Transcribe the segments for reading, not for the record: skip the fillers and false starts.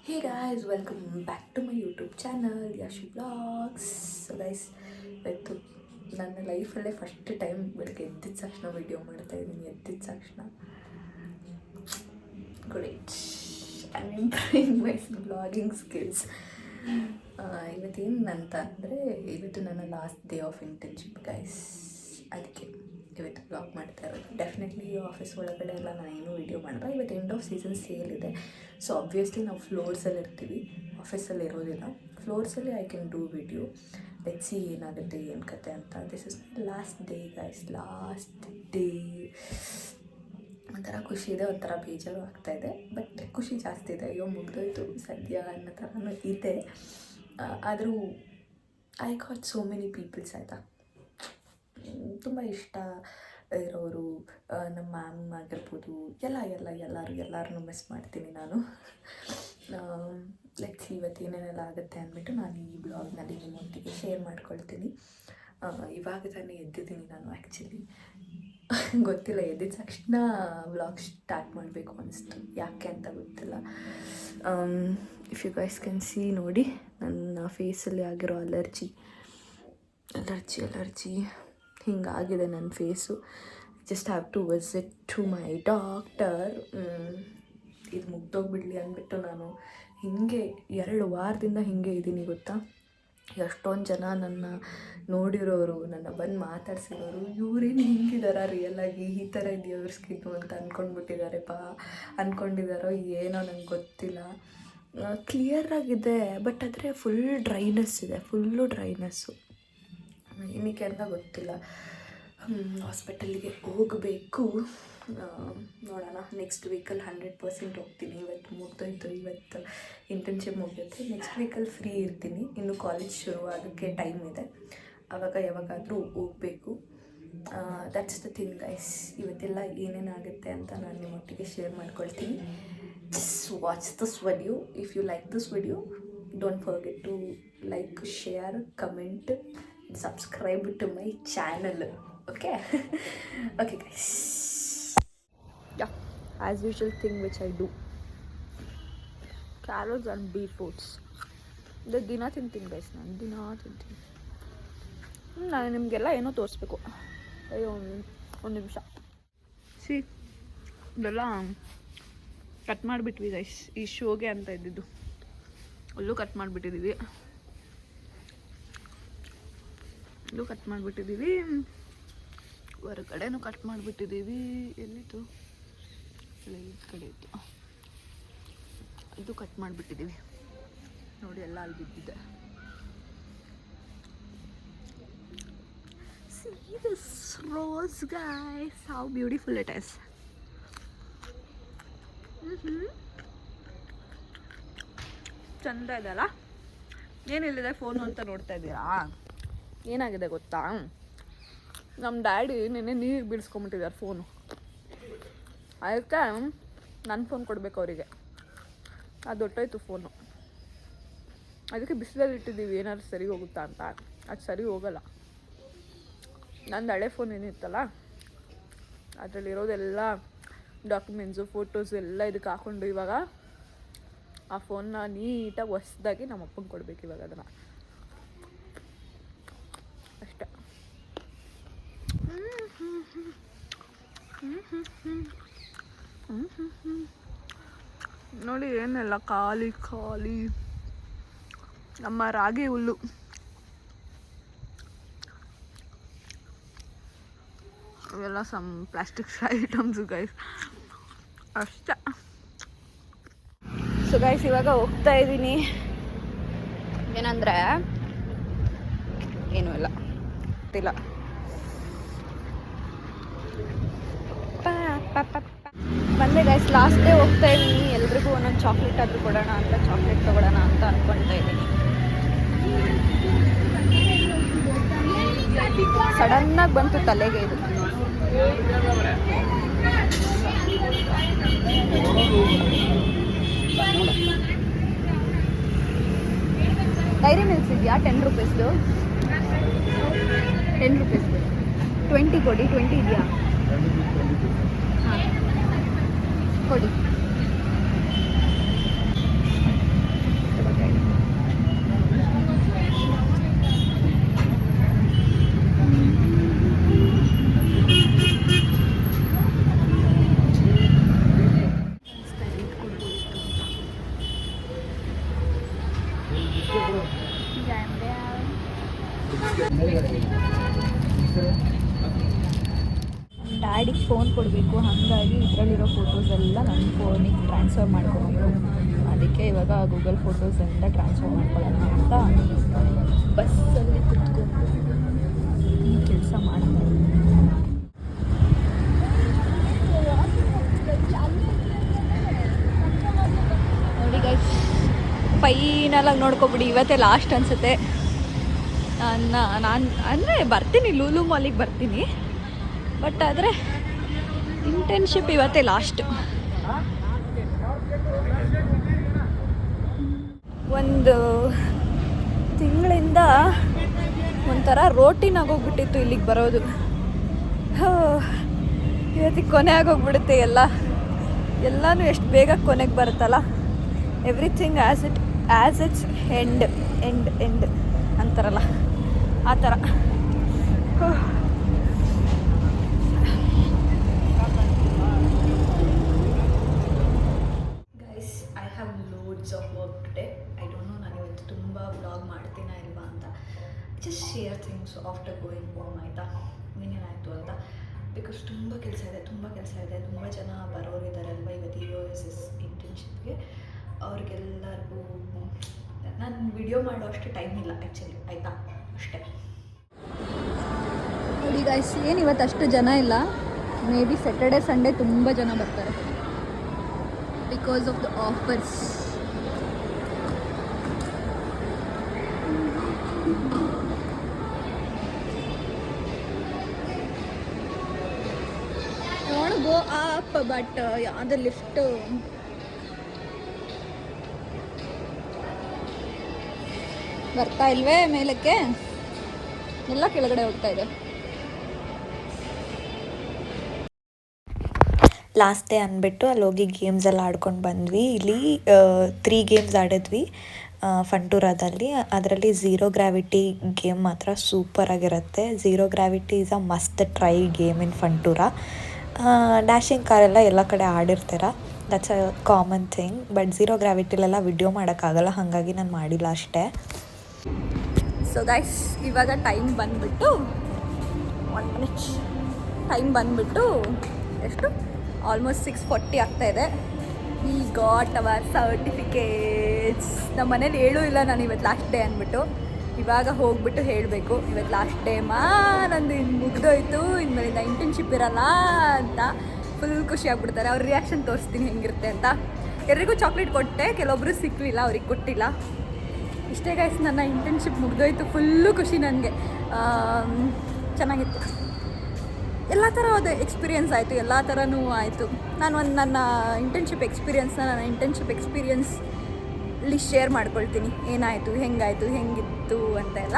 Hey guys, welcome back to my YouTube channel, Yashi Vlogs. So guys, ಇವತ್ತು ನನ್ನ ಲೈಫಲ್ಲೇ first time ಬೆಳಗ್ಗೆ ಎದ್ದಿದ ತಕ್ಷಣ video ಮಾಡ್ತಾಯಿದ್ದೀನಿ. ಎದ್ದಿದ ತಕ್ಷಣ great, I am improving my vlogging skills. ಇವತ್ತೇನು ಅಂತ ಅಂದರೆ, ಇವತ್ತು ನನ್ನ last day of internship guys. ಅದಕ್ಕೆ ಇವತ್ತು ವ್ಲಾಗ್ ಮಾಡ್ತಾ ಇರೋದು. ಡೆಫಿನೆಟ್ಲಿ ಆಫೀಸ್ ಒಳಗಡೆ ಎಲ್ಲ ನಾನೇನು ವೀಡಿಯೋ ಮಾಡಲ್ಲ. ಇವತ್ತು ಎಂಡ್ ಆಫ್ ಸೀಸನ್ ಸೇಲ್ ಇದೆ. ಸೊ ಆಬ್ವಿಯಸ್ಲಿ ನಾವು ಫ್ಲೋರ್ಸಲ್ಲಿ ಇರ್ತೀವಿ, ಆಫೀಸಲ್ಲಿ ಇರೋದಿಲ್ಲ. ಫ್ಲೋರ್ಸಲ್ಲಿ I can do video. Let's see ಏನಾಗುತ್ತೆ, ಏನು ಕತೆ ಅಂತ. This is my last day guys, last day. ಒಂಥರ ಖುಷಿ ಇದೆ, ಒಂಥರ ಬೇಜಾರು ಆಗ್ತಾಯಿದೆ. ಬಟ್ ಖುಷಿ ಜಾಸ್ತಿ ಇದೆ, ಅಯ್ಯೋ ಮುಗ್ದೋಯ್ತು ಸದ್ಯ ಅನ್ನೋ ಥರನೂ ಇದೆ. ಆದರೂ I got so many people's ಆಯಿತಾ, ತುಂಬ ಇಷ್ಟ ಇರೋರು, ನಮ್ಮ ಮ್ಯಾಮ್ ಆಗಿರ್ಬೋದು, ಎಲ್ಲರೂ ಮಿಸ್ ಮಾಡ್ತೀನಿ ನಾನು. ಲೆಟ್ಸ್ ಇವತ್ತು ಏನೇನೆಲ್ಲ ಆಗುತ್ತೆ ಅಂದ್ಬಿಟ್ಟು ನಾನು ಈ ಬ್ಲಾಗ್ನಲ್ಲಿ ನಿಮ್ಮೊಟ್ಟಿಗೆ ಶೇರ್ ಮಾಡ್ಕೊಳ್ತೀನಿ. ಇವಾಗ ತಾನೇ ಎದ್ದಿದ್ದೀನಿ ನಾನು. ಆ್ಯಕ್ಚುಲಿ ಗೊತ್ತಿಲ್ಲ, ಎದ್ದಿದ ತಕ್ಷಣ ವ್ಲಾಗ್ ಸ್ಟಾರ್ಟ್ ಮಾಡಬೇಕು ಅನಿಸ್ತು, ಯಾಕೆ ಅಂತ ಗೊತ್ತಿಲ್ಲ. If you guys can see, ನೋಡಿ ನನ್ನ ಫೇಸಲ್ಲಿ ಆಗಿರೋ ಅಲರ್ಜಿ ಹಿಂಗಾಗಿದೆ ನನ್ನ face. Just have to visit to my doctor. ಇದು ಮುಗ್ದೋಗ್ಬಿಡಲಿ ಅಂದ್ಬಿಟ್ಟು ನಾನು ಹೀಗೆ 2 ವಾರದಿಂದ ಹೀಗೆ ಇದ್ದೀನಿ ಗೊತ್ತಾ. ಎಷ್ಟೊಂದು ಜನ ನನ್ನ ನೋಡಿರೋರು, ನನ್ನ ಬಂದು ಮಾತಾಡ್ಸಿರೋರು, ಇವರೇನು ಹಿಂಗಿದಾರ ರಿಯಲಾಗಿ, ಈ ಥರ ಇದೆಯೋ ಇವ್ರ ಸ್ಕಿನ್ನು ಅಂತ ಅಂದ್ಕೊಂಡಿದ್ದಾರೋ ಏನೋ ನಂಗೆ ಗೊತ್ತಿಲ್ಲ. ಕ್ಲಿಯರಾಗಿದೆ, ಬಟ್ ಆದರೆ ಫುಲ್ ಡ್ರೈನೆಸ್ ಇದೆ, ಫುಲ್ಲು ಡ್ರೈನೆಸ್ಸು. ಏನಕ್ಕೆ ಅಂತ ಗೊತ್ತಿಲ್ಲ. ಹಾಸ್ಪಿಟಲ್ಲಿಗೆ ಹೋಗಬೇಕು, ನೋಡೋಣ. ನೆಕ್ಸ್ಟ್ ವೀಕಲ್ಲಿ 100% ಹೋಗ್ತೀನಿ. ಇವತ್ತು ಮುಗ್ದೋಯ್ತು, ಇವತ್ತು ಇಂಟರ್ನ್ಶಿಪ್ ಮುಗಿಯುತ್ತೆ. ನೆಕ್ಸ್ಟ್ ವೀಕಲ್ಲಿ ಫ್ರೀ ಇರ್ತೀನಿ. ಇನ್ನು ಕಾಲೇಜ್ ಶುರು ಆಗೋಕ್ಕೆ ಟೈಮ್ ಇದೆ, ಆವಾಗ ಯಾವಾಗಾದರೂ ಹೋಗಬೇಕು. That's the thing guys. ಇವತ್ತೆಲ್ಲ ಏನೇನಾಗುತ್ತೆ ಅಂತ ನಾನು ನಿಮ್ಮೊಟ್ಟಿಗೆ ಶೇರ್ ಮಾಡ್ಕೊಳ್ತೀನಿ. Just watch this video. If you like this video, don't forget to like, share, comment, subscribe to my channel. Okay. Okay guys, yeah, as usual thing which I do, carrots and beetroots. ದಿನ ತಿಂತೀನಿ guys, ನಾನು ದಿನ ತಿಂತೀನಿ. ನಾನು ನಿಮಗೆಲ್ಲ ಏನೋ ತೋರಿಸ್ಬೇಕು. ಅಯ್ಯೋ ಒಂದು ನಿಮಿಷ. ಸಿ, ಇದೆಲ್ಲ ಕಟ್ ಮಾಡಿಬಿಟ್ವಿ ಗೈಸ್, ಈ ಶೋಗೆ ಅಂತ ಇದ್ದಿದ್ದು. ಅಲ್ಲೂ ಕಟ್ ಮಾಡಿಬಿಟ್ಟಿದ್ದೀವಿ, ಹೊರಗಡೆನೂ ಕಟ್ ಮಾಡಿಬಿಟ್ಟಿದ್ದೀವಿ. ಎಲ್ಲಿತ್ತು, ಈ ಕಡೆ ಇತ್ತು, ಇದು ಕಟ್ ಮಾಡಿಬಿಟ್ಟಿದ್ದೀವಿ ನೋಡಿ, ಎಲ್ಲ ಅಲ್ಲಿ ಬಿದ್ದಿದೆ. See this rose guys, how beautiful it is. ಚಂದ ಇದೆಲ್ಲ. ಏನಿಲ್ಲಿದೆ ಫೋನು ಅಂತ ನೋಡ್ತಾ ಇದ್ದೀರಾ? ಏನಾಗಿದೆ ಗೊತ್ತಾ, ನಮ್ಮ ಡ್ಯಾಡಿ ನಿನ್ನೆ ನೀರಿಗೆ ಬೀಳ್ಸ್ಕೊಂಬಿಟ್ಟಿದ್ದಾರೆ ಫೋನು. ಅದಕ್ಕೆ ನನ್ನ ಫೋನ್ ಕೊಡಬೇಕು ಅವರಿಗೆ. ಅದು ದೊಡ್ಡೋಯ್ತು ಫೋನು, ಅದಕ್ಕೆ ಬಿಸಿಲಲ್ಲಿ ಇಟ್ಟಿದ್ದೀವಿ, ಏನಾದ್ರು ಸರಿ ಹೋಗುತ್ತಾ ಅಂತ. ಅದು ಸರಿ ಹೋಗಲ್ಲ. ನಂದು ಹಳೆ ಫೋನ್ ಏನಿತ್ತಲ್ಲ, ಅದರಲ್ಲಿರೋದೆಲ್ಲ ಡಾಕ್ಯುಮೆಂಟ್ಸು, ಫೋಟೋಸು ಎಲ್ಲ ಇದಕ್ಕೆ ಹಾಕ್ಕೊಂಡು ಇವಾಗ ಆ ಫೋನ್ನ ನೀಟಾಗಿ ಹೊಸ್ದಾಗಿ ನಮ್ಮ ಅಪ್ಪಂಗೆ ಕೊಡಬೇಕು ಇವಾಗ ಅದನ್ನು ಅಷ್ಟೆ. ನೋಡಿ ಏನೆಲ್ಲ ಖಾಲಿ ಖಾಲಿ ನಮ್ಮ ರಾಗಿ ಹುಲ್ಲು. ಇವೆಲ್ಲ ಸಮ್ ಪ್ಲಾಸ್ಟಿಕ್ ಐಟಮ್ಸು ಗೈಸ್ ಅಷ್ಟೇ. ಸೊ ಗೈಸ್, ಇವಾಗ ಹೋಗ್ತಾ ಇದ್ದೀನಿ. ಏನಂದರೆ ಏನೂ ಇಲ್ಲ ಗೊತ್ತಿಲ್ಲ. ಬಂದೆ ಗೈಸ್, ಲಾಸ್ಟ್ ಡೇ ಹೋಗ್ತಾ ಇದ್ದೀನಿ. ಎಲ್ರಿಗೂ ಒಂದೊಂದು ಚಾಕ್ಲೇಟ್ ಆದರೂ ಕೊಡೋಣ ಅಂತ, ಚಾಕ್ಲೇಟ್ ತೊಗೊಳೋಣ ಅಂತ ಅಂದ್ಕೊಳ್ತಾ ಇದ್ದೀನಿ. ಸಡನ್ನಾಗಿ ಬಂತು ತಲೆಗೆ ಇದು. ಡೈರಿ ಮಿಲ್ಕ್ಸ್ ಇದೆಯಾ? 10 ರೂಪೀಸ್ದು, 10 ರೂಪೀಸ್ದು 20 ಕೊಡಿ. 20 ಇದೆಯಾ? ಹಾಂ ಕೊಡಿ. ಡ್ಯಾಡಿಗೆ ಫೋನ್ ಕೊಡಬೇಕು, ಹಾಗಾಗಿ ಇದರಲ್ಲಿರೋ ಫೋಟೋಸ್ ಎಲ್ಲ ನನ್ನ ಫೋನಿಗೆ ಟ್ರಾನ್ಸ್ಫರ್ ಮಾಡ್ಕೊಬೇಕು. ಅದಕ್ಕೆ ಇವಾಗ ಗೂಗಲ್ ಫೋಟೋಸಿಂದ ಟ್ರಾನ್ಸ್ಫರ್ ಮಾಡ್ಕೊಳ್ಳೋಣ ಅಂತ ಬಸ್ಸಲ್ಲಿ ಕುತ್ಕೊಂಡು ಈ ಕೆಲಸ ಮಾಡ್ತಾರೆ. ನೋಡಿ ಗೈಸ್, ಫೈನಲಾಗಿ ನೋಡ್ಕೊಬಿಡಿ. ಇವತ್ತೇ ಲಾಸ್ಟ್ ಅನಿಸುತ್ತೆ. ನಾನು ಅಂದರೆ ಬರ್ತೀನಿ, ಲೂಲು ಮಾಲಿಗೆ ಬರ್ತೀನಿ, ಬಟ್ ಆದರೆ ಇಂಟರ್ನ್ಶಿಪ್ ಇವತ್ತೇ ಲಾಸ್ಟ್. ಒಂದು ತಿಂಗಳಿಂದ ಒಂಥರ ರೋಟೀನ್ ಆಗೋಗ್ಬಿಟ್ಟಿತ್ತು ಇಲ್ಲಿಗೆ ಬರೋದು. ಇವತ್ತಿಗೆ ಕೊನೆ ಆಗೋಗ್ಬಿಡುತ್ತೆ ಎಲ್ಲನೂ ಎಷ್ಟು ಬೇಗ ಕೊನೆಗೆ ಬರುತ್ತಲ್ಲ. ಎವ್ರಿಥಿಂಗ್ ಆ್ಯಸ್ ಇಟ್ಸ್ ಎಂಡ್ ಅಂತಾರಲ್ಲ, ಆ ಥರ. Guys, I have loads of work today. I don't know ನಾನು ಇವತ್ತು ತುಂಬ ವ್ಲಾಗ್ ಮಾಡ್ತೀನಾ ಇಲ್ವಾ ಅಂತ. Just share things after going home, ಆಯಿತಾ, ಏನೇನಾಯಿತು ಅಂತ. ಬಿಕಾಸ್ ತುಂಬ ಕೆಲಸ ಇದೆ, ತುಂಬ ಜನ ಬರೋರಿದ್ದಾರೆ ಅಲ್ವಾ ಇವತ್ತು EOSS ಇಂಟರ್ನ್ಶಿಪ್ಗೆ. ಅವ್ರಿಗೆಲ್ಲರಿಗೂ ನಾನು ವಿಡಿಯೋ ಮಾಡೋ ಅಷ್ಟು ಟೈಮ್ ಇಲ್ಲ ಆ್ಯಕ್ಚುಲಿ, ಆಯಿತಾ, ಅಷ್ಟೇ. ನೋಡಿ ಗೈಸ್, ಏನು ಇವತ್ತು ಅಷ್ಟು ಜನ ಇಲ್ಲ. ಮೇ ಬಿ ಸ್ಯಾಟರ್ಡೆ ಸಂಡೇ ತುಂಬ ಜನ ಬರ್ತಾರೆ because of the offers. I want to go up, but ಯಾವ್ದು ಲಿಫ್ಟ್ ಬರ್ತಾ ಇಲ್ವೇ ಮೇಲಕ್ಕೆ, ಎಲ್ಲ ಕೆಳಗಡೆ ಹೋಗ್ತಾ ಇದೆ. ಲಾಸ್ಟ್ ಡೇ ಅಂದ್ಬಿಟ್ಟು ಅಲ್ಲಿ ಹೋಗಿ ಗೇಮ್ಸ್ ಎಲ್ಲ ಆಡ್ಕೊಂಡು ಬಂದ್ವಿ. ಇಲ್ಲಿ 3 ಗೇಮ್ಸ್ ಆಡಿದ್ವಿ ಫಂಟೂರಾದಲ್ಲಿ. ಅದರಲ್ಲಿ ಝೀರೋ ಗ್ರಾವಿಟಿ ಗೇಮ್ ಮಾತ್ರ ಸೂಪರಾಗಿರುತ್ತೆ. Zero gravity is a must try game in Funtura. Dashing ಕಾರೆಲ್ಲ ಎಲ್ಲ ಕಡೆ ಆಡಿರ್ತೀರ, that's a common thing. But zero ಗ್ರಾವಿಟಿಲೆಲ್ಲ ವಿಡಿಯೋ ಮಾಡೋಕ್ಕಾಗಲ್ಲ, ಹಾಗಾಗಿ ನಾನು ಮಾಡಿಲ್ಲ ಅಷ್ಟೇ. ಸೊ ಗೈಸ್, ಇವಾಗ ಟೈಮ್ ಬಂದುಬಿಟ್ಟು 1 ಮಿನಿಟ್ ಟೈಮ್ ಬಂದುಬಿಟ್ಟು ಎಷ್ಟು, ಆಲ್ಮೋಸ್ಟ್ 6:40 ಆಗ್ತಾಯಿದೆ. We got our certificates. ನಮ್ಮ ಮನೇಲಿ ಹೇಳೂ ಇಲ್ಲ ನಾನು ಇವತ್ತು ಲಾಸ್ಟ್ ಡೇ ಅಂದ್ಬಿಟ್ಟು. ಇವಾಗ ಹೋಗ್ಬಿಟ್ಟು ಹೇಳಬೇಕು ಇವತ್ತು ಲಾಸ್ಟ್ ಡೇ ನಂದು ಇನ್ನು ಮುಗಿದೋಯ್ತು, ಇನ್ಮೇಲಿಂದ ಇಂಟರ್ನ್ಶಿಪ್ ಇರಲ್ಲ ಅಂತ. ಫುಲ್ ಖುಷಿ ಆಗ್ಬಿಡ್ತಾರೆ. ಅವ್ರ ರಿಯಾಕ್ಷನ್ ತೋರಿಸ್ತೀನಿ ಹೆಂಗಿರುತ್ತೆ ಅಂತ. ಎಲ್ಲರಿಗೂ ಚಾಕ್ಲೇಟ್ ಕೊಟ್ಟೆ, ಕೆಲವೊಬ್ಬರು ಸಿಕ್ಕಲಿಲ್ಲ, ಅವ್ರಿಗೆ ಕೊಟ್ಟಿಲ್ಲ. ಇಷ್ಟೇ ಗೈಸ್, ನನ್ನ ಇಂಟರ್ನ್ಶಿಪ್ ಮುಗಿದೋಯ್ತು. ಫುಲ್ಲು ಖುಷಿ ನನಗೆ. ಚೆನ್ನಾಗಿತ್ತು, ಎಲ್ಲ ಥರದ ಎಕ್ಸ್ಪೀರಿಯೆನ್ಸ್ ಆಯಿತು, ಎಲ್ಲ ಥರನೂ ಆಯಿತು. ನಾನು ನನ್ನ ಇಂಟರ್ನ್ಶಿಪ್ ಎಕ್ಸ್ಪೀರಿಯೆನ್ಸಲ್ಲಿ ಶೇರ್ ಮಾಡ್ಕೊಳ್ತೀನಿ. ಏನಾಯಿತು, ಹೆಂಗಿತ್ತು ಅಂತ ಎಲ್ಲ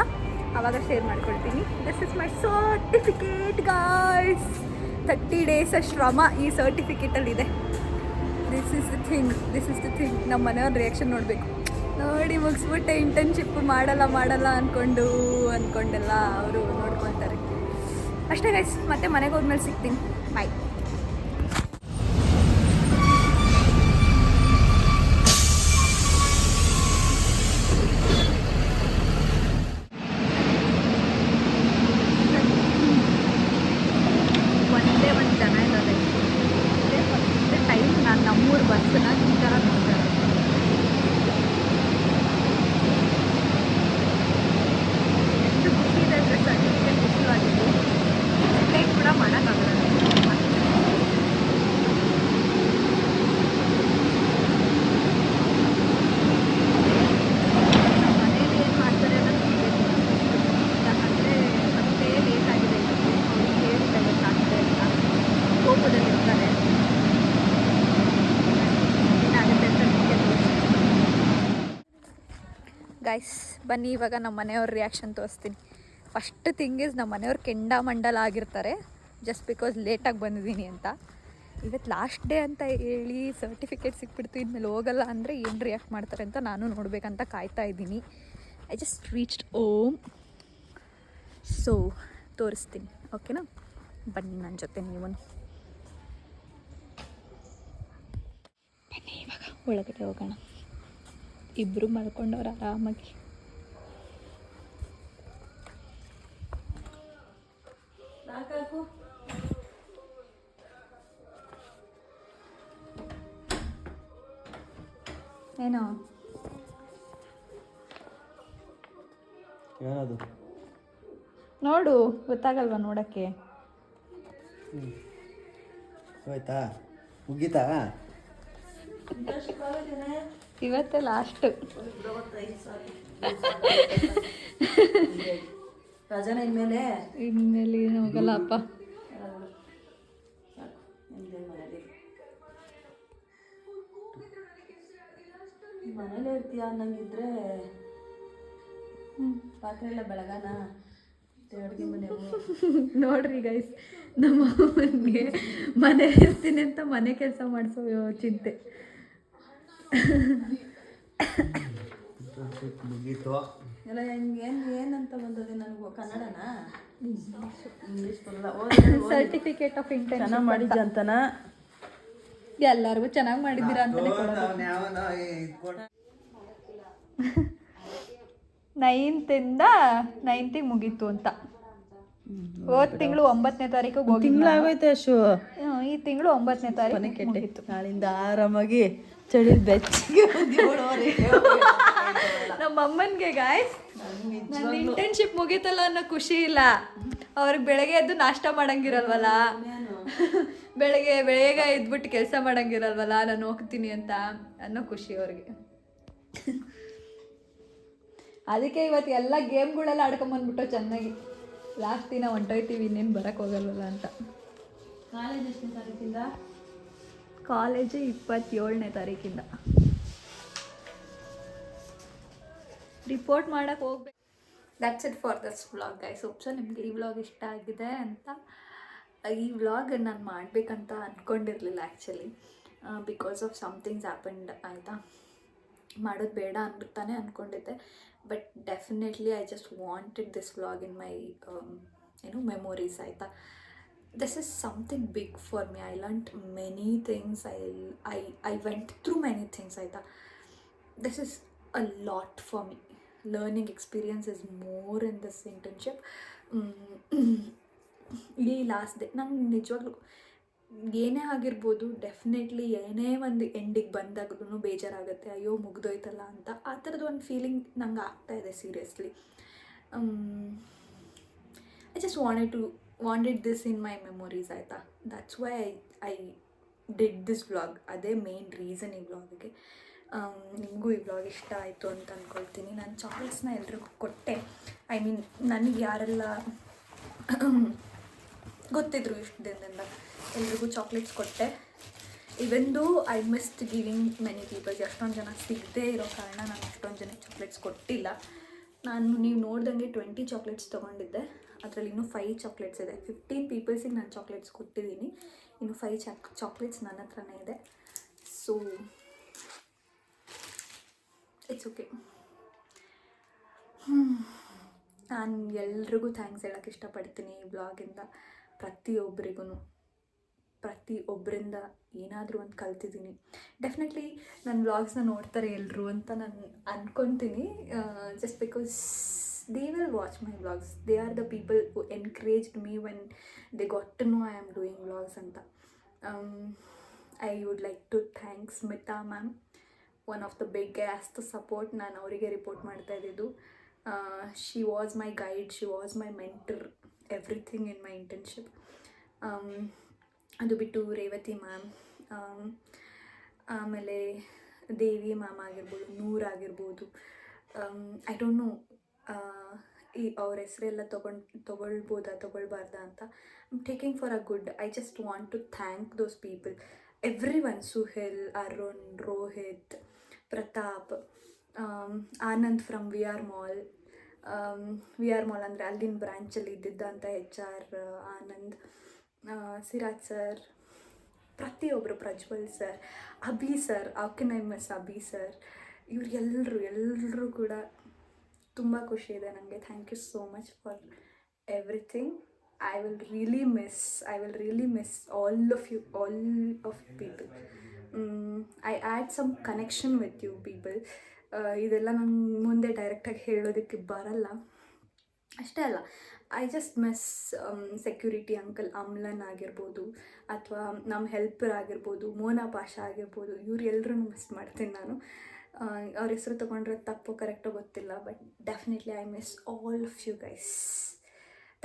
ಆವಾಗ ಶೇರ್ ಮಾಡ್ಕೊಳ್ತೀನಿ. This is my certificate guys. 30 days ಶ್ರಮ ಈ ಸರ್ಟಿಫಿಕೇಟಲ್ಲಿದೆ. This is the thing. ನಮ್ಮ ಮನೆಯವ್ರ ರಿಯಾಕ್ಷನ್ ನೋಡಬೇಕು. ನೋಡಿ ಮುಗಿಸ್ಬಿಟ್ಟೆ, ಇಂಟರ್ನ್ಶಿಪ್ ಮಾಡಲ್ಲ ಅಂದ್ಕೊಂಡೆಲ್ಲ ಅವರು ನೋಡ್ಕೊತಾರೆ. ಅಷ್ಟೇ ಗೈಸ್, ಮತ್ತೆ ಮನೆಗೆ ಹೋದ್ಮೇಲೆ ಸಿಗ್ತೀನಿ. ಬಾಯ್. ಒಂದೇ ಒಂದು ಜನ ಇರೋದೆ. ಫಸ್ಟ್ ಟೈಮ್ ನಾನು ನಮ್ಮೂರು ಬಸ್ಸನ್ನ ಈ ಥರ ನೋಡ್ತಾರೆ. ಎಷ್ಟು ಖುಷಿ ಇದೆ ಅಂದರೆ ಸರ್ಟಿಫಿಕೇಟ್ ಖುಷಿಯಾಗಿದ್ದು ಎಕ್ಸ್ಪ್ಲೈನ್ ಕೂಡ ಮಾಡೋಕ್ಕಾಗಲ್ಲ. ಮನೇಲಿ ಏನು ಮಾಡ್ತಾರೆ ಅನ್ನೋದು ಯಾಕಂದರೆ ಮತ್ತೆ ಲೇಟ್ ಆಗಿದೆ. ಅವ್ರಿಗೆ ಹೇಳಿಲ್ಲ ಗೊತ್ತಾಗ್ತಾ ಇಲ್ಲ, ಕೋಪದಲ್ಲಿರ್ತಾರೆ. ಏನಾಗುತ್ತೆ ಅಂತ ನಿಮಗೆ ಗೈಸ್, ಬನ್ನಿ ಇವಾಗ ನಮ್ಮ ಮನೆಯವ್ರ ರಿಯಾಕ್ಷನ್ ತೋರಿಸ್ತೀನಿ. ಫಸ್ಟ್ ಥಿಂಗ್ ಈಸ್, ನಮ್ಮ ಮನೆಯವ್ರು ಕೆಂಡಾಮಂಡಲ ಆಗಿರ್ತಾರೆ ಜಸ್ಟ್ ಬಿಕಾಸ್ ಲೇಟಾಗಿ ಬಂದಿದ್ದೀನಿ ಅಂತ. ಇವತ್ತು ಲಾಸ್ಟ್ ಡೇ ಅಂತ ಹೇಳಿ ಸರ್ಟಿಫಿಕೇಟ್ ಸಿಕ್ಬಿಡ್ತು, ಇನ್ಮೇಲೆ ಹೋಗಲ್ಲ ಅಂದರೆ ಏನು ರಿಯಾಕ್ಟ್ ಮಾಡ್ತಾರೆ ಅಂತ ನಾನು ನೋಡಬೇಕಂತ ಕಾಯ್ತಾ ಇದ್ದೀನಿ. I just reached home. So ತೋರಿಸ್ತೀನಿ, ಓಕೆನಾ? ಬನ್ನಿ ನನ್ನ ಜೊತೆ ನೀವು. ಬನ್ನಿ ಇವಾಗ ಒಳಗಡೆ ಹೋಗೋಣ. ಇಬ್ಬರು ಮಲ್ಕೊಂಡವ್ರು ಆರಾಮಾಗಿ. ಏನು ಏನದು? ನೋಡು, ಗೊತ್ತಾಗಲ್ವಾ ನೋಡೋಕ್ಕೆ? ಹೋಯ್ತಾ? ಮುಗೀತಾ? ಇವತ್ತೇ ಲಾಸ್ಟು. ರಜನ ಇನ್ಮೇಲೆ ಇನ್ಮೇಲೆ ಏನು ಹೋಗಲ್ಲ ಅಪ್ಪ. ಮನೇಲೇ ಇರ್ತೀಯ ಅನ್ನಂಗಿದ್ರೆ ಪಾತ್ರೆ ಎಲ್ಲ ಬೆಳಗಾನ ಅಡುಗೆ ಮನೆವು. ನೋಡ್ರಿ ಗೈಸ್, ನಮ್ಮ ಅಮ್ಮನಿಗೆ ಮನೆ ಇರ್ತೀನಿ ಅಂತ ಮನೆ ಕೆಲಸ ಮಾಡಿಸೋ ಚಿಂತೆ. ಮುಗೀತು. ಎಲ್ಲ ಏನಂತ ಬಂದದೆ ನನಗೂ ಕನ್ನಡನಾ ಇಂಗ್ಲೀಷ್ ಬರಲ್ಲ. ಸರ್ಟಿಫಿಕೇಟ್ ಆಫ್ ಇಂಟೆನ್ಷನ್ ಚೆನ್ನಾಗಿ ಮಾಡಿದ್ದೆ ಅಂತನ ಎಲ್ಲರಿಗೂ ಚೆನ್ನಾಗಿ ಮಾಡಿದ್ದೀರಾ ಅಂತಾನೆ ಕೊಡೋದು. 9th ಮುಗೀತು ಅಂತ. ಹೋದ ತಿಂಗಳು 9ನೇ ತಾರೀಕಿಗೆ ಹೋಗಿ ತಿಂಗಳಾಗೋಯ್ತು ಅಶು. ಈ ತಿಂಗಳು 9ನೇ ತಾರೀಕು ಮುಗೀತು. ನಾಳಿಂದ ಆರಾಮಾಗಿ ಚಳಿ ಬೆಚ್ಚಗೆ ನಮ್ಮ ಅಮ್ಮನಿಗೆ ಗಾಯ್ಸ್ ನನ್ನ ಇಂಟರ್ನ್ಶಿಪ್ ಮುಗೀತಲ್ಲ ಅನ್ನೋ ಖುಷಿ ಇಲ್ಲ. ಅವ್ರಿಗೆ ಬೆಳಗ್ಗೆ ಎದ್ದು ನಾಷ್ಟ ಮಾಡಂಗಿರಲ್ವಲ್ಲ, ಬೆಳಗ್ಗೆ ಬೇಗ ಎದ್ಬಿಟ್ಟು ಕೆಲಸ ಮಾಡಂಗಿರಲ್ವಲ್ಲ, ನಾನು ಹೋಗ್ತೀನಿ ಅಂತ ಅನ್ನೋ ಖುಷಿ ಅವ್ರಿಗೆ. ಅದಕ್ಕೆ ಇವತ್ತು ಎಲ್ಲ ಗೇಮ್ಗಳೆಲ್ಲ ಆಡ್ಕೊಂಬಂದ್ಬಿಟ್ಟು ಚೆನ್ನಾಗಿ ಲಾಸ್ಟ್ ದಿನ ಹೊಂಟೋಯ್ತೀವಿ, ಇನ್ನೇನು ಬರೋಕ್ಕೆ ಹೋಗಲ್ವಲ್ಲ ಅಂತ. ಕಾಲೇಜ್ ಎಷ್ಟನೇ ತಾರೀಕಿಂದ? ಕಾಲೇಜು 27ನೇ ತಾರೀಕಿಂದ. ರಿಪೋರ್ಟ್ ಮಾಡೋಕ್ಕೆ ಹೋಗ್ಬೇಕು. That's it for this vlog guys. So ನಿಮಗೆ ಈ ವ್ಲಾಗ್ ಇಷ್ಟ ಆಗಿದೆ ಅಂತ. ಈ ವ್ಲಾಗ್ ನಾನು ಮಾಡಬೇಕಂತ ಅಂದ್ಕೊಂಡಿರಲಿಲ್ಲ actually, because of somethings happened ಆಯಿತಾ. ಮಾಡೋದು ಬೇಡ ಅಂತಾನೆ ಅಂದ್ಕೊಂಡಿದ್ದೆ, but definitely I just wanted this vlog in my memories ಆಯಿತಾ. This is something big for me. I learned many things. I went through many things ಆಯಿತಾ. This is a lot for me. Learning experience is more in this internship. ಈ last day ನಂಗೆ ನಿಜವಾಗ್ಲೂ ಏನೇ ಆಗಿರ್ಬೋದು, definitely ಏನೇ ಒಂದು ಎಂಡಿಗೆ ಬಂದಾಗ್ಲೂ ಬೇಜಾರಾಗುತ್ತೆ, ಅಯ್ಯೋ ಮುಗ್ದೋಯ್ತಲ್ಲ ಅಂತ. ಆ ಥರದ್ದು ಒಂದು ಫೀಲಿಂಗ್ ನಂಗೆ ಆಗ್ತಾಯಿದೆ seriously. I just wanted this in my memories ಆಯಿತಾ. That's why I did this vlog. ಅದೇ ಮೇನ್ ರೀಸನ್ ಈ ವ್ಲಾಗಿಗೆ. ನಿಮಗೂ ಈ ವ್ಲಾಗ್ ಇಷ್ಟ ಆಯಿತು ಅಂತ ಅಂದ್ಕೊಳ್ತೀನಿ. ನಾನು ಚಾಕ್ಲೇಟ್ಸ್ನ ಎಲ್ರಿಗೂ ಕೊಟ್ಟೆ. ಐ ಮೀನ್ ನನಗೆ ಯಾರೆಲ್ಲ ಗೊತ್ತಿದ್ರು ಇಷ್ಟು ದಿನದಿಂದ ಎಲ್ರಿಗೂ ಚಾಕ್ಲೇಟ್ಸ್ ಕೊಟ್ಟೆ. Even though I missed giving many peoples. ಎಷ್ಟೊಂದು ಜನ ಸಿಗದೇ ಇರೋ ಕಾರಣ ನಾನು ಅಷ್ಟೊಂದು ಜನಕ್ಕೆ ಚಾಕ್ಲೇಟ್ಸ್ ಕೊಟ್ಟಿಲ್ಲ. ನೀವು ನೋಡ್ದಂಗೆ 20 ಚಾಕ್ಲೇಟ್ಸ್ ತೊಗೊಂಡಿದ್ದೆ, ಅದರಲ್ಲಿ ಇನ್ನೂ 5 ಚಾಕ್ಲೇಟ್ಸ್ ಇದೆ. 15 ಪೀಪಲ್ಸಿಗೆ ನಾನು ಚಾಕ್ಲೇಟ್ಸ್ ಕೊಟ್ಟಿದ್ದೀನಿ, ಇನ್ನು 5 ಚಾಕ್ಲೇಟ್ಸ್ ನನ್ನ ಹತ್ರನೇ ಇದೆ. So it's okay. ನಾನು ಎಲ್ರಿಗೂ ಥ್ಯಾಂಕ್ಸ್ ಹೇಳೋಕ್ಕೆ ಇಷ್ಟಪಡ್ತೀನಿ ಈ ಬ್ಲಾಗಿಂದ. ಪ್ರತಿಯೊಬ್ಬರಿಂದ ಏನಾದರೂ ಒಂದು ಕಲ್ತಿದ್ದೀನಿ. ಡೆಫಿನೆಟ್ಲಿ ನನ್ನ ವ್ಲಾಗ್ಸ್ನ ನೋಡ್ತಾರೆ ಎಲ್ಲರೂ ಅಂತ ನಾನು ಅಂದ್ಕೊತೀನಿ. Just because they will watch my vlogs. They are the people who encouraged me when they got to know I am doing vlogs ಅಂತ. I would like to thank Smita ma'am, one of the biggest support. ನಾನು ಅವರಿಗೆ report ಮಾಡ್ತಾ ಇದ್ದಿದ್ದು. She was my guide, she was my mentor, everything in my internship. ಅದು ಬಿಟ್ಟು Revathi ma'am, ಆಮೇಲೆ ದೇವಿ ma'am ಆಗಿರ್ಬೋದು, ನೂರ್ ಆಗಿರ್ಬೋದು, ಐ ಡೋಂಟ್ ನೋ ಅವ್ರ ಹೆಸರೆಲ್ಲ ತೊಗೊಳ್ಬಾರ್ದಾ ಅಂತ. I'm taking for a good. I just want to thank those people, everyone. Suhail, Arun, Rohit, Pratap, Anand from V R mall. ಅಂದರೆ ಅಲ್ಲಿನ ಬ್ರ್ಯಾಂಚಲ್ಲಿ ಇದ್ದಿದ್ದಂಥ HR ಆನಂದ್, ಸಿರಾಜ್ ಸರ್, ಪ್ರತಿಯೊಬ್ಬರು, Prajwal sir, Abhi sir, miss Abhi sir, ಇವ್ರು ಎಲ್ಲರೂ ಕೂಡ ತುಂಬ ಖುಷಿ ಇದೆ ನನಗೆ. Thank you so much for everything. I will really miss all of you people. I had some connection with you people. ಇದೆಲ್ಲ ನಂಗೆ ಮುಂದೆ ಡೈರೆಕ್ಟಾಗಿ ಹೇಳೋದಕ್ಕೆ ಬರಲ್ಲ. ಅಷ್ಟೇ ಅಲ್ಲ, I just miss security uncle Amlan ಆಗಿರ್ಬೋದು, ಅಥವಾ ನಮ್ಮ ಹೆಲ್ಪರ್ ಆಗಿರ್ಬೋದು, ಮೋನಾ ಪಾಷಾ ಆಗಿರ್ಬೋದು, ಇವರೆಲ್ಲರೂ ಮಿಸ್ ಮಾಡ್ತೀನಿ ನಾನು. ಅವ್ರ ಹೆಸರು ತೊಗೊಂಡ್ರೆ ತಪ್ಪು ಕರೆಕ್ಟು ಗೊತ್ತಿಲ್ಲ, but definitely I miss all of you guys.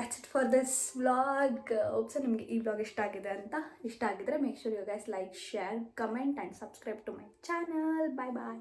That's it for this vlog. Hopes ನಿಮಗೆ ಈ ವ್ಲಾಗ್ ಇಷ್ಟ ಆಗಿದೆ ಅಂತ. ಇಷ್ಟ ಆಗಿದ್ರೆ make sure you guys like, share, comment and subscribe to my channel. Bye bye.